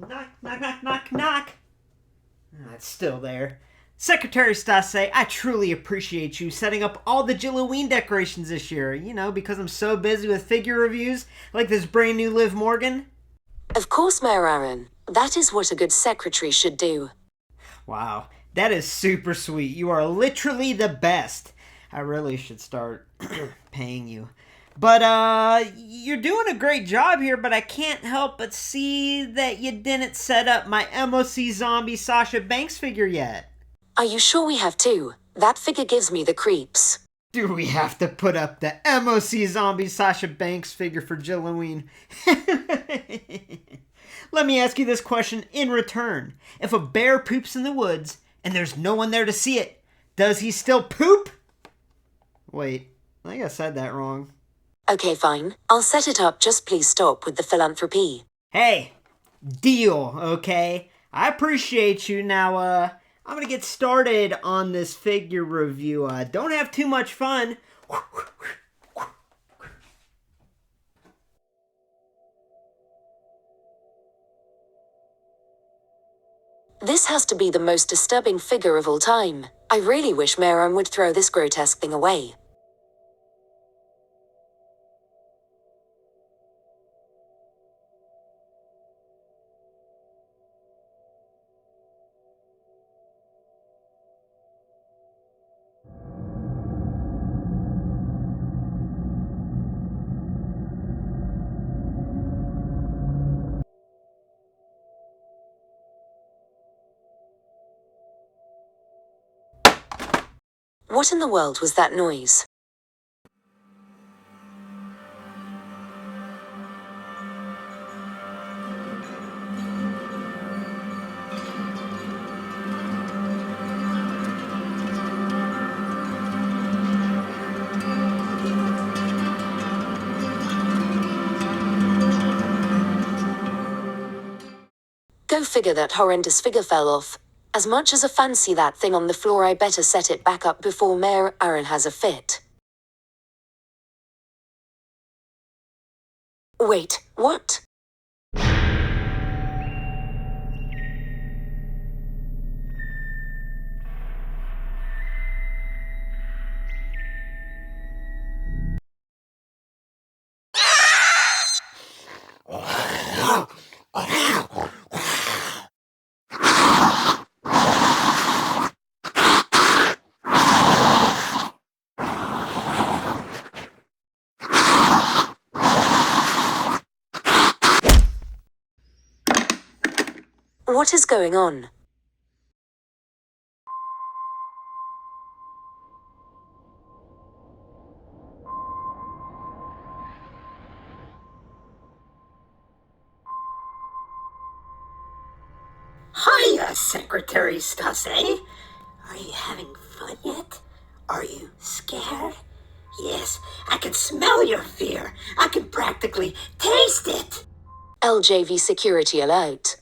Knock, knock, knock, knock, knock. Oh, it's still there. Secretary Sta.çé, I truly appreciate you setting up all the Jill-O-Ween decorations this year. You know, because I'm so busy with figure reviews, like this brand new Liv Morgan. Of course, Mayor Aaron. That is what a good secretary should do. Wow, that is super sweet. You are literally the best. I really should start paying you. But, you're doing a great job here, but I can't help but see that you didn't set up my MOC zombie Sasha Banks figure yet. Are you sure we have to? That figure gives me the creeps. Do we have to put up the MOC zombie Sasha Banks figure for Jill-O-Ween? Let me ask you this question in return. If a bear poops in the woods and there's no one there to see it, does he still poop? Wait, I think I said that wrong. Okay, fine. I'll set it up, just please stop with the philanthropy. Hey, deal, okay? I appreciate you. Now, I'm gonna get started on this figure review. Don't have too much fun. This has to be the most disturbing figure of all time. I really wish Mayor Aaron would throw this grotesque thing away. What in the world was that noise? Go figure, that horrendous figure fell off. As much as I fancy that thing on the floor, I better set it back up before Mayor Aaron has a fit. Wait, what? What is going on? Hiya, Secretary Sta.çé. Are you having fun yet? Are you scared? Yes, I can smell your fear. I can practically taste it. LJV security alert.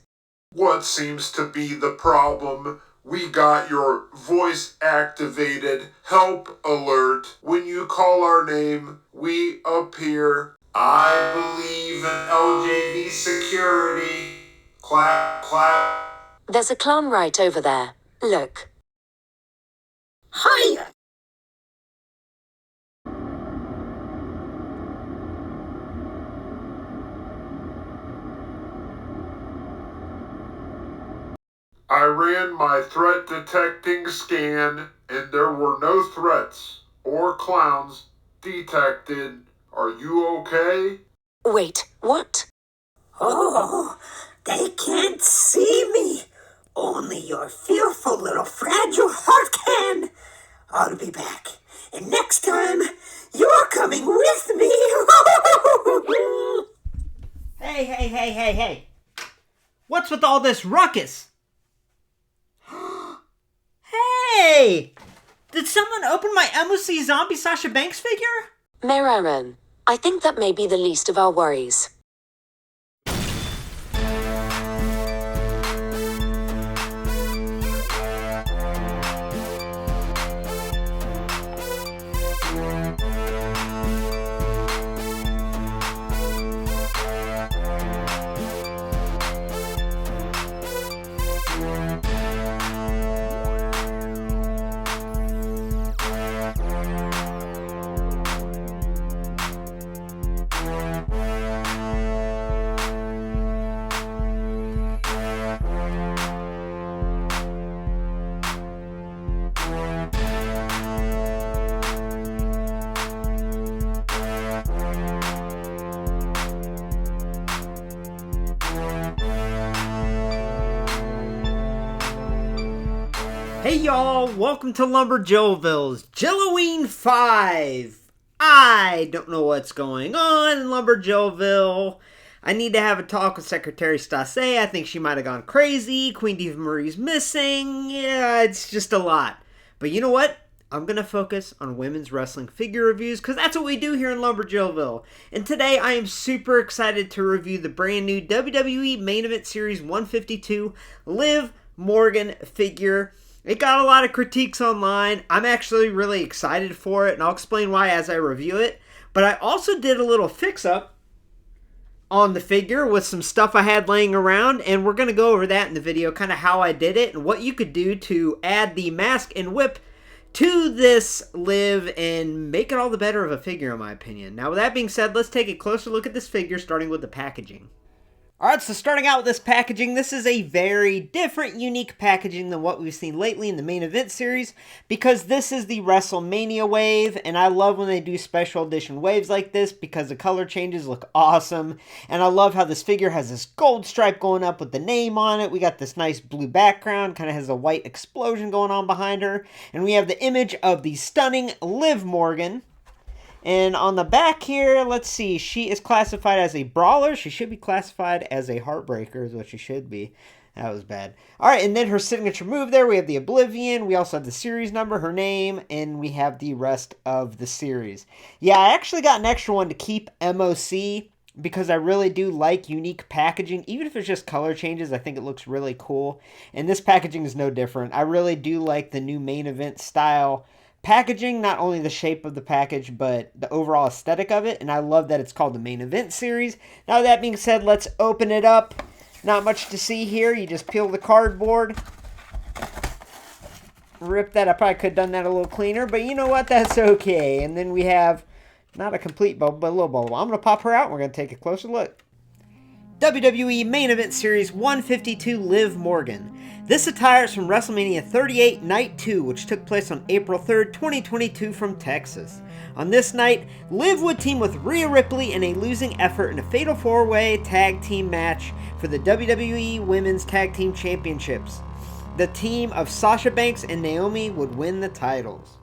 What seems to be the problem? We got your voice-activated help alert. When you call our name, we appear. I believe in LJV security. Clap, clap. There's a clown right over there. Look. Hiya. I ran my threat detecting scan and there were no threats or clowns detected. Are you okay? Wait, what? Oh, they can't see me. Only your fearful little fragile heart can. I'll be back. And next time, you're coming with me. Hey. What's with all this ruckus? Hey! Did someone open my MOC zombie Sasha Banks figure? Mayor Aaron, I think that may be the least of our worries. Hey y'all, welcome to LumberJillville's Jill-O-Ween 5. I don't know what's going on in LumberJillville. I need to have a talk with Secretary Sta.çé. I think she might have gone crazy. Queen Diva Marie's missing. Yeah, it's just a lot. But you know what? I'm going to focus on women's wrestling figure reviews because that's what we do here in LumberJillville. And today I am super excited to review the brand new WWE Main Event Series 152 Liv Morgan figure. It got a lot of critiques online. I'm actually really excited for it, and I'll explain why as I review it. But I also did a little fix-up on the figure with some stuff I had laying around, and we're going to go over that in the video, kind of how I did it and what you could do to add the mask and whip to this Liv and make it all the better of a figure, in my opinion. Now, with that being said, let's take a closer look at this figure, starting with the packaging. Alright, so starting out with this packaging, this is a very different, unique packaging than what we've seen lately in the main event series, because this is the WrestleMania wave, and I love when they do special edition waves like this, because the color changes look awesome, and I love how this figure has this gold stripe going up with the name on it. We got this nice blue background, kind of has a white explosion going on behind her, and we have the image of the stunning Liv Morgan. And on the back here, let's see, she is classified as a brawler. She should be classified as a heartbreaker is what she should be. That was bad. All right, and then her signature move there, we have the Oblivion. We also have the series number, her name, and we have the rest of the series. Yeah, I actually got an extra one to keep MOC because I really do like unique packaging. Even if it's just color changes, I think it looks really cool. And this packaging is no different. I really do like the new main event style packaging, not only the shape of the package, but the overall aesthetic of it, and I love that it's called the Main Event Series. Now, that being said, let's open it up. Not much to see here. You just peel the cardboard. Rip that. I probably could have done that a little cleaner, but you know what? That's okay. And then we have, not a complete bubble, but a little bubble. I'm going to pop her out, and we're going to take a closer look. WWE Main Event Series 152 Liv Morgan. This attire is from WrestleMania 38 Night 2, which took place on April 3rd, 2022 from Texas. On this night, Liv would team with Rhea Ripley in a losing effort in a Fatal 4-Way Tag Team match for the WWE Women's Tag Team Championships. The team of Sasha Banks and Naomi would win the titles.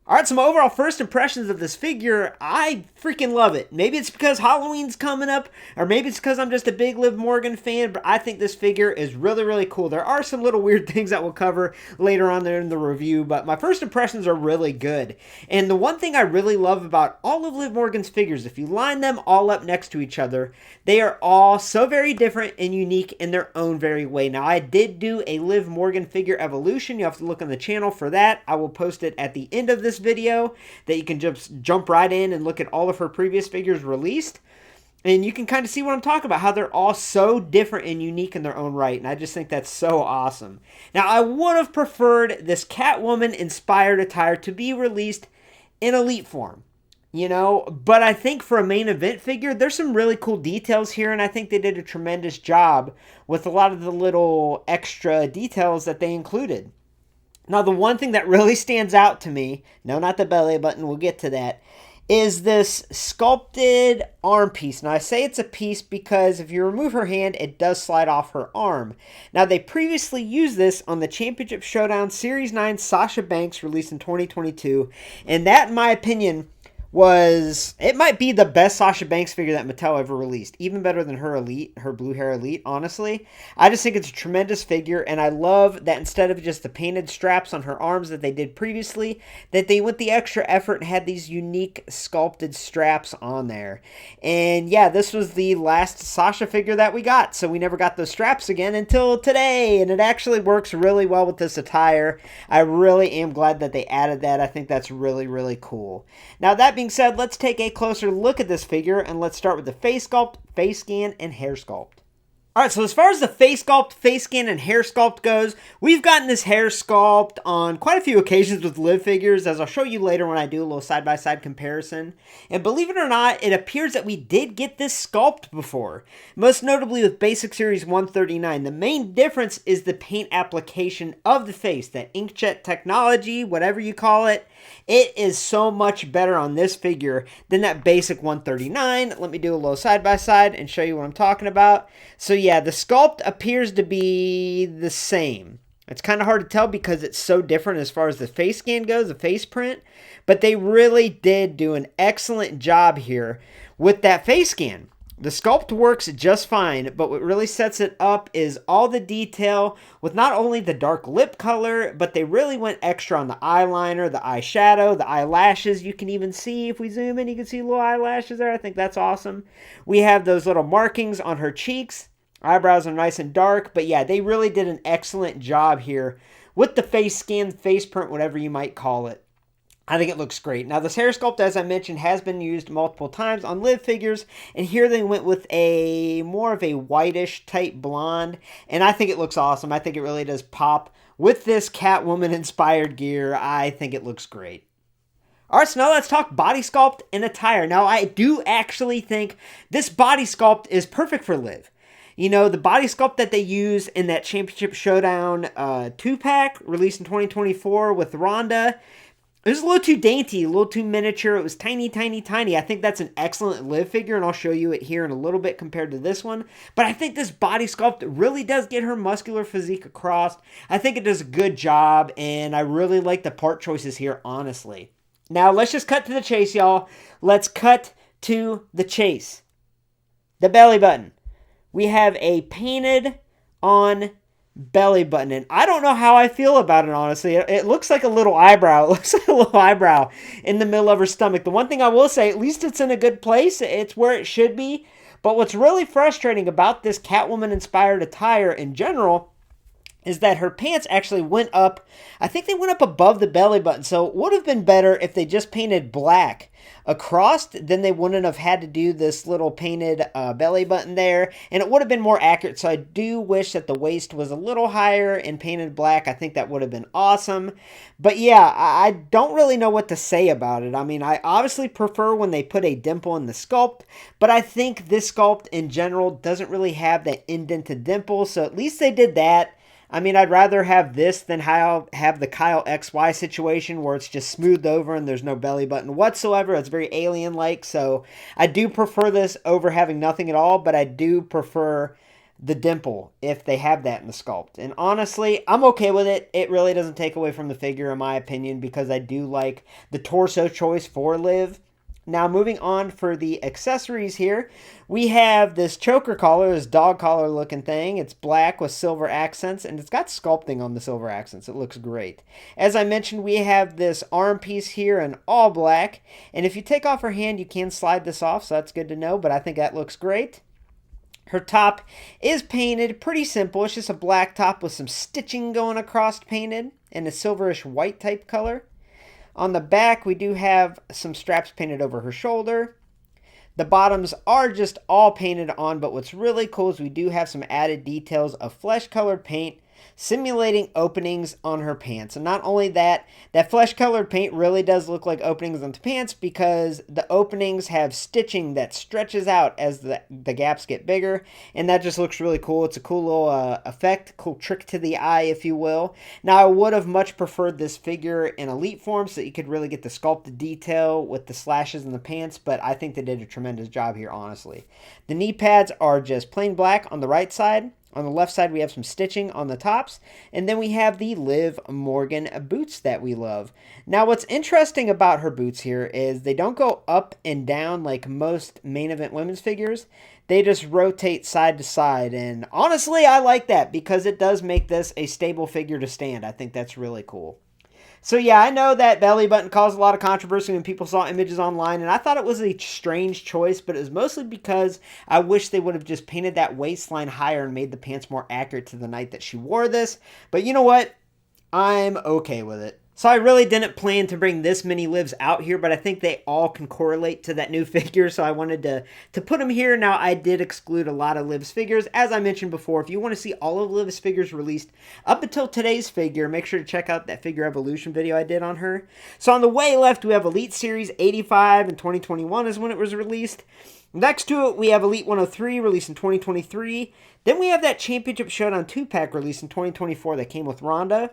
Alright, some overall first impressions of this figure. I freaking love it. Maybe it's because Halloween's coming up, or maybe it's because I'm just a big Liv Morgan fan, but I think this figure is really, really cool. There are some little weird things that we'll cover later on there in the review, but my first impressions are really good. And the one thing I really love about all of Liv Morgan's figures, if you line them all up next to each other, they are all so very different and unique in their own very way. Now, I did do a Liv Morgan figure evolution. You have to look on the channel for that. I will post it at the end of this video that you can just jump right in and look at all of her previous figures released, and you can kind of see what I'm talking about, how they're all so different and unique in their own right, and I just think that's so awesome. Now, I would have preferred this Catwoman inspired attire to be released in elite form, you know, but I think for a main event figure, there's some really cool details here, and I think they did a tremendous job with a lot of the little extra details that they included. Now, the one thing that really stands out to me, no, not the belly button, we'll get to that, is this sculpted arm piece. Now, I say it's a piece because if you remove her hand, it does slide off her arm. Now, they previously used this on the Championship Showdown Series 9 Sasha Banks, released in 2022, and that, in my opinion, it might be the best Sasha Banks figure that Mattel ever released. Even better than her Elite, her Blue Hair Elite, honestly. I just think it's a tremendous figure, and I love that instead of just the painted straps on her arms that they did previously, that they went the extra effort and had these unique sculpted straps on there. And yeah, this was the last Sasha figure that we got, so we never got those straps again until today, and it actually works really well with this attire. I really am glad that they added that. I think that's really, really cool. Now, that being said, let's take a closer look at this figure, and let's start with the face sculpt, face scan, and hair sculpt. Alright, so as far as the face sculpt, face scan, and hair sculpt goes, we've gotten this hair sculpt on quite a few occasions with Liv figures, as I'll show you later when I do a little side-by-side comparison. And believe it or not, it appears that we did get this sculpt before, most notably with Basic Series 139. The main difference is the paint application of the face, that inkjet technology, whatever you call it. It is so much better on this figure than that basic 139. Let me do a little side-by-side and show you what I'm talking about. So yeah, the sculpt appears to be the same. It's kind of hard to tell because it's so different as far as the face scan goes, the face print. But they really did do an excellent job here with that face scan. The sculpt works just fine, but what really sets it up is all the detail with not only the dark lip color, but they really went extra on the eyeliner, the eyeshadow, the eyelashes. You can even see, if we zoom in, you can see little eyelashes there. I think that's awesome. We have those little markings on her cheeks. Eyebrows are nice and dark, but yeah, they really did an excellent job here with the face scan, face print, whatever you might call it. I think it looks great. Now, this hair sculpt, as I mentioned, has been used multiple times on Liv figures, and here they went with a more of a whitish type blonde, and I think it looks awesome. I think it really does pop with this Catwoman-inspired gear. I think it looks great. All right, so now let's talk body sculpt and attire. Now, I do actually think this body sculpt is perfect for Liv. You know, the body sculpt that they use in that Championship Showdown 2-pack released in 2024 with Ronda, it was a little too dainty, a little too miniature. It was tiny, tiny, tiny. I think that's an excellent Liv figure, and I'll show you it here in a little bit compared to this one. But I think this body sculpt really does get her muscular physique across. I think it does a good job, and I really like the part choices here, honestly. Now, let's just cut to the chase, y'all. Let's cut to the chase. The belly button. We have a painted on belly button, and I don't know how I feel about it, honestly. It looks like a little eyebrow. It looks like a little eyebrow in the middle of her stomach. The one thing I will say, at least it's in a good place. It's where it should be. But what's really frustrating about this Catwoman-inspired attire in general is that her pants actually went up. I think they went up above the belly button. So it would have been better if they just painted black across. Then they wouldn't have had to do this little painted belly button there. And it would have been more accurate. So I do wish that the waist was a little higher and painted black. I think that would have been awesome. But yeah, I don't really know what to say about it. I mean, I obviously prefer when they put a dimple in the sculpt. But I think this sculpt in general doesn't really have that indented dimple. So at least they did that. I mean, I'd rather have this than have the Kyle XY situation where it's just smoothed over and there's no belly button whatsoever. It's very alien-like, so I do prefer this over having nothing at all, but I do prefer the dimple if they have that in the sculpt. And honestly, I'm okay with it. It really doesn't take away from the figure, in my opinion, because I do like the torso choice for Liv. Now, moving on for the accessories here, we have this choker collar, this dog collar looking thing. It's black with silver accents, and it's got sculpting on the silver accents. It looks great. As I mentioned, we have this arm piece here in all black, and if you take off her hand, you can slide this off, so that's good to know, but I think that looks great. Her top is painted pretty simple. It's just a black top with some stitching going across painted in a silverish white type color. On the back, we do have some straps painted over her shoulder. The bottoms are just all painted on, but what's really cool is we do have some added details of flesh-colored paint simulating openings on her pants. And not only that, that flesh-colored paint really does look like openings on the pants because the openings have stitching that stretches out as the gaps get bigger, and that just looks really cool. It's a cool little effect, cool trick to the eye, if you will. Now, I would have much preferred this figure in elite form so that you could really get the sculpted detail with the slashes in the pants, but I think they did a tremendous job here, honestly. The knee pads are just plain black on the right side. On the left side, we have some stitching on the tops, and then we have the Liv Morgan boots that we love. Now, what's interesting about her boots here is they don't go up and down like most main event women's figures. They just rotate side to side, and honestly, I like that because it does make this a stable figure to stand. I think that's really cool. So yeah, I know that belly button caused a lot of controversy when people saw images online, and I thought it was a strange choice, but it was mostly because I wish they would have just painted that waistline higher and made the pants more accurate to the night that she wore this. But you know what? I'm okay with it. So I really didn't plan to bring this many Livs out here, but I think they all can correlate to that new figure, so I wanted to put them here. Now, I did exclude a lot of Liv's figures. As I mentioned before, if you want to see all of Liv's figures released up until today's figure, make sure to check out that figure evolution video I did on her. So on the way left, we have Elite Series 85 in 2021 is when it was released. Next to it, we have Elite 103 released in 2023. Then we have that Championship Showdown 2-pack released in 2024 that came with Ronda.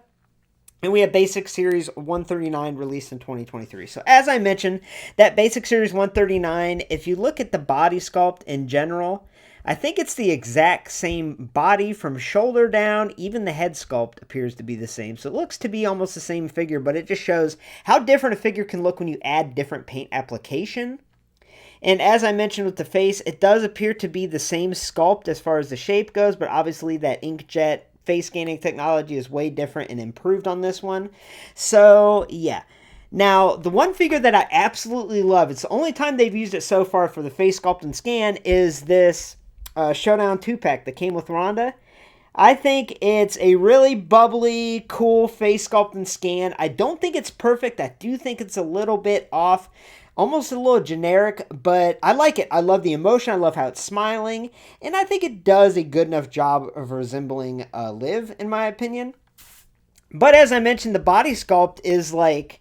And we have Basic Series 139 released in 2023. So as I mentioned, that Basic Series 139, if you look at the body sculpt in general, I think it's the exact same body from shoulder down. Even the head sculpt appears to be the same. So it looks to be almost the same figure, but it just shows how different a figure can look when you add different paint application. And as I mentioned with the face, it does appear to be the same sculpt as far as the shape goes, but obviously that inkjet face scanning technology is way different and improved on this one. So, yeah. Now, the one figure that I absolutely love, it's the only time they've used it so far for the face sculpt and scan, is this Showdown 2-pack that came with Ronda. I think it's a really bubbly, cool face sculpt and scan. I don't think it's perfect. I do think it's a little bit off, almost a little generic, but I like it. I love the emotion. I love how it's smiling, and I think it does a good enough job of resembling Liv, in my opinion. But as I mentioned, the body sculpt is like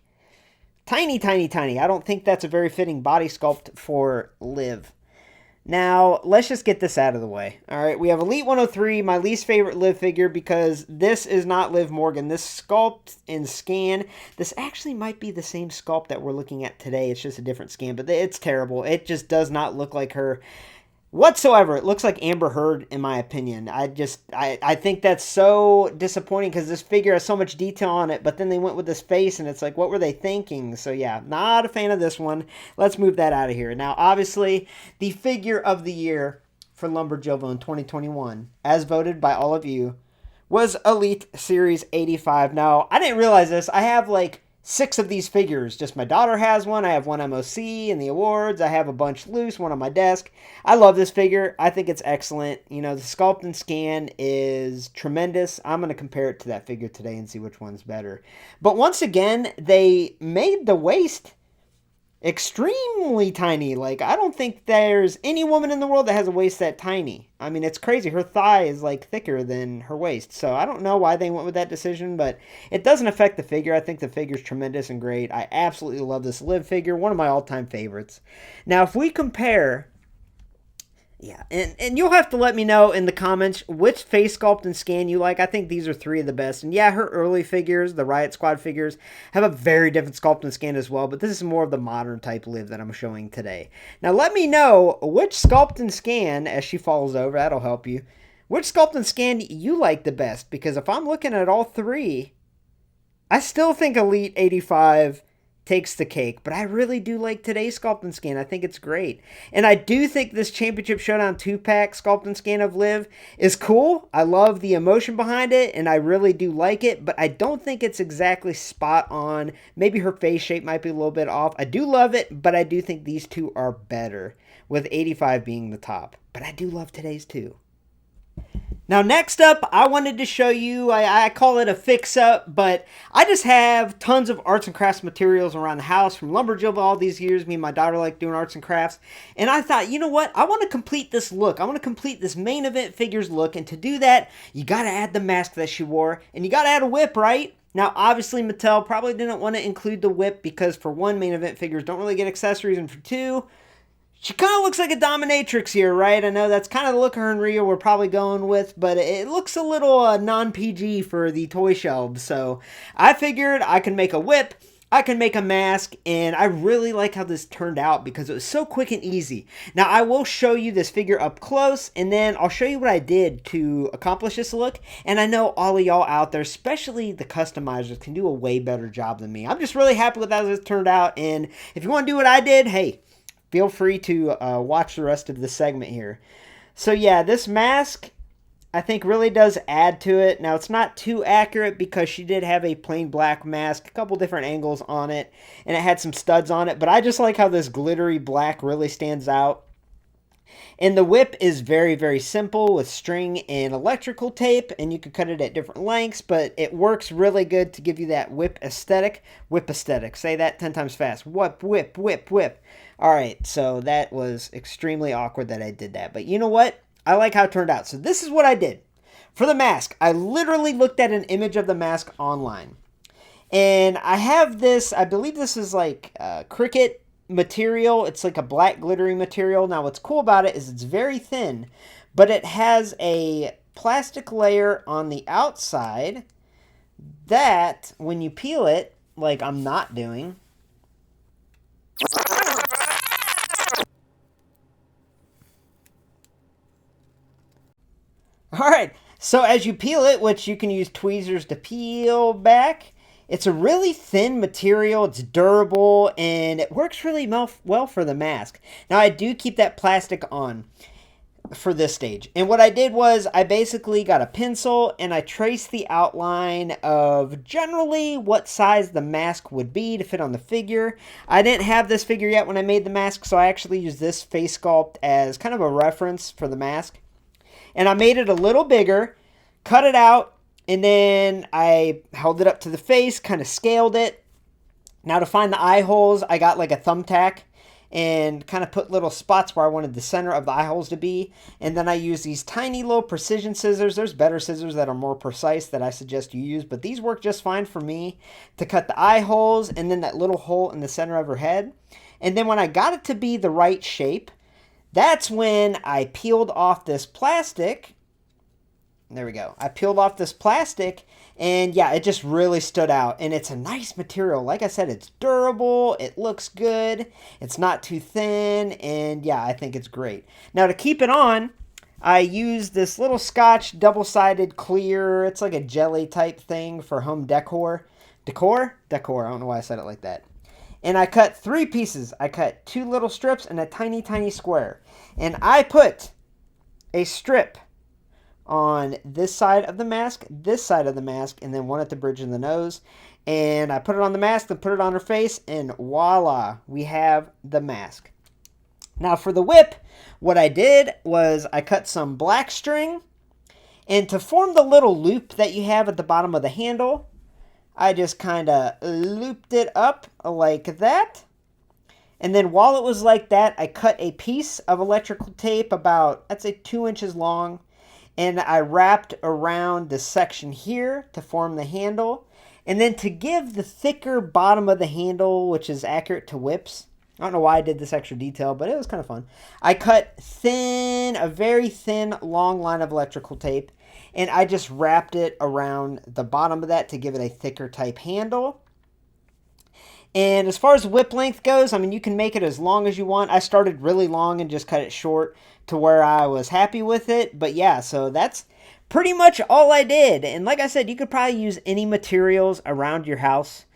tiny, tiny, tiny. I don't think that's a very fitting body sculpt for Liv. Now, let's just get this out of the way. All right, we have Elite 103, my least favorite Liv figure, because this is not Liv Morgan. This sculpt and scan, this actually might be the same sculpt that we're looking at today. It's just a different scan, but it's terrible. It just does not look like her whatsoever. It looks like Amber Heard, in my opinion. I think that's so disappointing because this figure has so much detail on it, but then they went with this face, and it's like, what were they thinking? So yeah, not a fan of this one. Let's move that out of here. Now, obviously, the figure of the year for LumberJillville in 2021, as voted by all of you, was Elite Series 85. Now, I didn't realize this. I have like 6 of these figures. Just my daughter has one. I have one MOC in the awards. I have a bunch loose, one on my desk. I love this figure. I think it's excellent. You know, the sculpt and scan is tremendous. I'm going to compare it to that figure today and see which one's better. But once again, they made the waist extremely tiny. Like, I don't think there's any woman in the world that has a waist that tiny. I mean, it's crazy. Her thigh is like thicker than her waist. So I don't know why they went with that decision, but it doesn't affect the figure. I think the figure's tremendous and great. I absolutely love this Liv figure. One of my all-time favorites. Now, if we compare, yeah, and you'll have to let me know in the comments which face sculpt and scan you like. I think these are 3 of the best. And yeah, her early figures, the Riot Squad figures, have a very different sculpt and scan as well. But this is more of the modern type Liv that I'm showing today. Now let me know which sculpt and scan, as she falls over, that'll help you, which sculpt and scan you like the best. Because if I'm looking at all 3, I still think Elite 85 takes the cake, but I really do like today's sculpt and scan. I think it's great. And I do think this Championship Showdown 2-pack sculpt and scan of Liv is cool. I love the emotion behind it, and I really do like it, but I don't think it's exactly spot on. Maybe her face shape might be a little bit off. I do love it, but I do think these 2 are better, with 85 being the top. But I do love today's too. Now, next up, I wanted to show you, I call it a fix-up, but I just have tons of arts and crafts materials around the house from LumberJillville all these years. Me and my daughter like doing arts and crafts, and I thought, you know what? I want to complete this look. I want to complete this main event figures look, and to do that, you got to add the mask that she wore, and you got to add a whip, right? Now, obviously, Mattel probably didn't want to include the whip because, for one, main event figures don't really get accessories, and for 2, she kind of looks like a dominatrix here, right? I know that's kind of the look her and Rhea were probably going with, but it looks a little non-PG for the toy shelves. So I figured I can make a whip, I can make a mask, and I really like how this turned out because it was so quick and easy. Now, I will show you this figure up close, and then I'll show you what I did to accomplish this look. And I know all of y'all out there, especially the customizers, can do a way better job than me. I'm just really happy with how this turned out, and if you want to do what I did, hey, feel free to watch the rest of the segment here. So yeah, this mask, I think, really does add to it. Now, it's not too accurate because she did have a plain black mask, a couple different angles on it, and it had some studs on it. But I just like how this glittery black really stands out. And the whip is very, very simple with string and electrical tape, and you can cut it at different lengths, but it works really good to give you that whip aesthetic. Whip aesthetic. Say that 10 times fast. Whip, whip, whip, whip. All right, so that was extremely awkward that I did that. But you know what? I like how it turned out. So this is what I did. For the mask, I literally looked at an image of the mask online. And I have this, I believe this is like cricket material. It's like a black glittery material. Now what's cool about it is it's very thin, but it has a plastic layer on the outside that when you peel it, like I'm not doing, Alright, so as you peel it, which you can use tweezers to peel back, it's a really thin material, it's durable, and it works really well for the mask. Now, I do keep that plastic on for this stage. And what I did was I basically got a pencil and I traced the outline of generally what size the mask would be to fit on the figure. I didn't have this figure yet when I made the mask, so I actually used this face sculpt as kind of a reference for the mask. And I made it a little bigger, cut it out, and then I held it up to the face, kind of scaled it. Now to find the eye holes, I got like a thumbtack and kind of put little spots where I wanted the center of the eye holes to be. And then I use these tiny little precision scissors. There's better scissors that are more precise that I suggest you use, but these work just fine for me to cut the eye holes and then that little hole in the center of her head. And then when I got it to be the right shape, that's when I peeled off this plastic. There we go. I peeled off this plastic, and yeah, it just really stood out. And it's a nice material. Like I said, it's durable. It looks good. It's not too thin. And yeah, I think it's great. Now, to keep it on, I used this little Scotch double-sided clear. It's like a jelly type thing for home decor. Decor? Decor. I don't know why I said it like that. And I cut 3 pieces. I cut 2 little strips and a tiny, tiny square. And I put a strip on this side of the mask, this side of the mask, and then one at the bridge of the nose. And I put it on the mask and put it on her face, and voila, we have the mask. Now for the whip, what I did was I cut some black string, and to form the little loop that you have at the bottom of the handle, I just kind of looped it up like that. And then while it was like that, I cut a piece of electrical tape about, I'd say 2 inches long, and I wrapped around this section here to form the handle. And then to give the thicker bottom of the handle, which is accurate to whips, I don't know why I did this extra detail, but it was kind of fun. I cut a very thin, long line of electrical tape, and I just wrapped it around the bottom of that to give it a thicker type handle. And as far as whip length goes, I mean, you can make it as long as you want. I started really long and just cut it short to where I was happy with it. But yeah, so that's pretty much all I did. And like I said, you could probably use any materials around your house.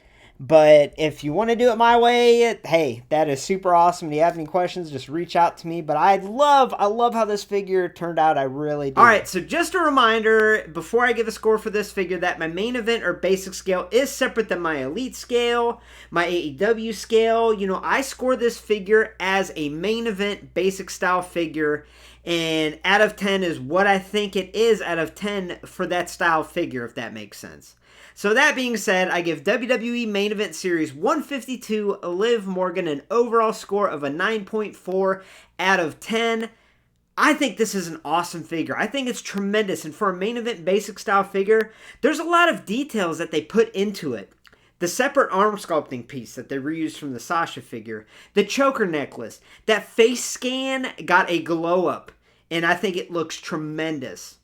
But if you want to do it my way, hey, that is super awesome. If you have any questions, just reach out to me. But I love how this figure turned out. I really do. All right, so just a reminder, before I give a score for this figure, that my main event or basic scale is separate than my elite scale, my AEW scale. You know, I score this figure as a main event basic style figure. And out of 10 is what I think it is out of 10 for that style figure, if that makes sense. So that being said, I give WWE Main Event Series 152 Liv Morgan an overall score of a 9.4 out of 10. I think this is an awesome figure. I think it's tremendous. And for a main event basic style figure, there's a lot of details that they put into it. The separate arm sculpting piece that they reused from the Sta.çé figure. The choker necklace. That face scan got a glow up. And I think it looks tremendous.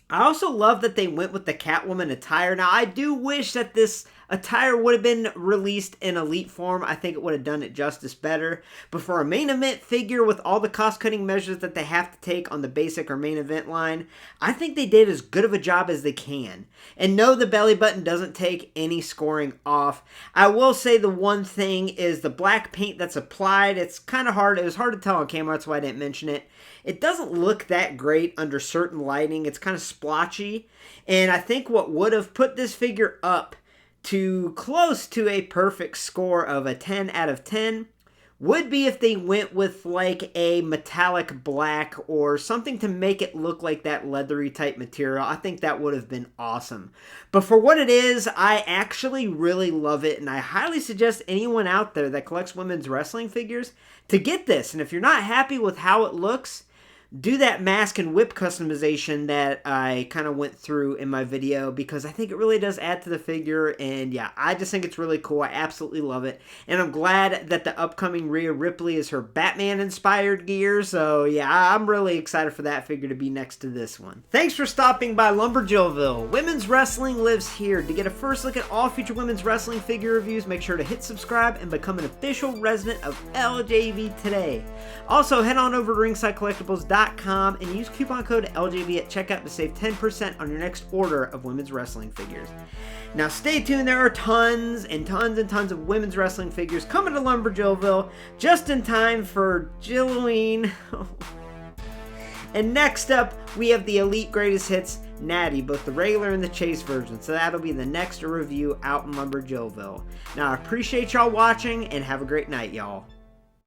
I also love that they went with the Catwoman attire. Now, I do wish that this attire would have been released in Elite form. I think it would have done it justice better. But for a main event figure with all the cost-cutting measures that they have to take on the basic or main event line, I think they did as good of a job as they can. And no, the belly button doesn't take any scoring off. I will say the one thing is the black paint that's applied. It's kind of hard. It was hard to tell on camera. That's why I didn't mention it. It doesn't look that great under certain lighting. It's kind of splotchy. And I think what would have put this figure up to close to a perfect score of a 10 out of 10 would be if they went with like a metallic black or something to make it look like that leathery type material. I think that would have been awesome. But for what it is, I actually really love it, and I highly suggest anyone out there that collects women's wrestling figures to get this. And if you're not happy with how it looks, do that mask and whip customization that I kind of went through in my video, because I think it really does add to the figure. And yeah, I just think it's really cool. I absolutely love it. And I'm glad that the upcoming Rhea Ripley is her Batman inspired gear. So yeah, I'm really excited for that figure to be next to this one. Thanks for stopping by LumberJillville. Women's wrestling lives here. To get a first look at all future women's wrestling figure reviews, make sure to hit subscribe and become an official resident of LJV today. Also, head on over to ringsidecollectibles.com LumberJillville.com and use coupon code LJV at checkout to save 10% on your next order of women's wrestling figures. Now stay tuned, there are tons and tons and tons of women's wrestling figures coming to LumberJillville just in time for Jill-O-Ween. And next up, we have the Elite Greatest Hits Natty, both the regular and the Chase version. So that'll be the next review out in LumberJillville. Now, I appreciate y'all watching, and have a great night, y'all.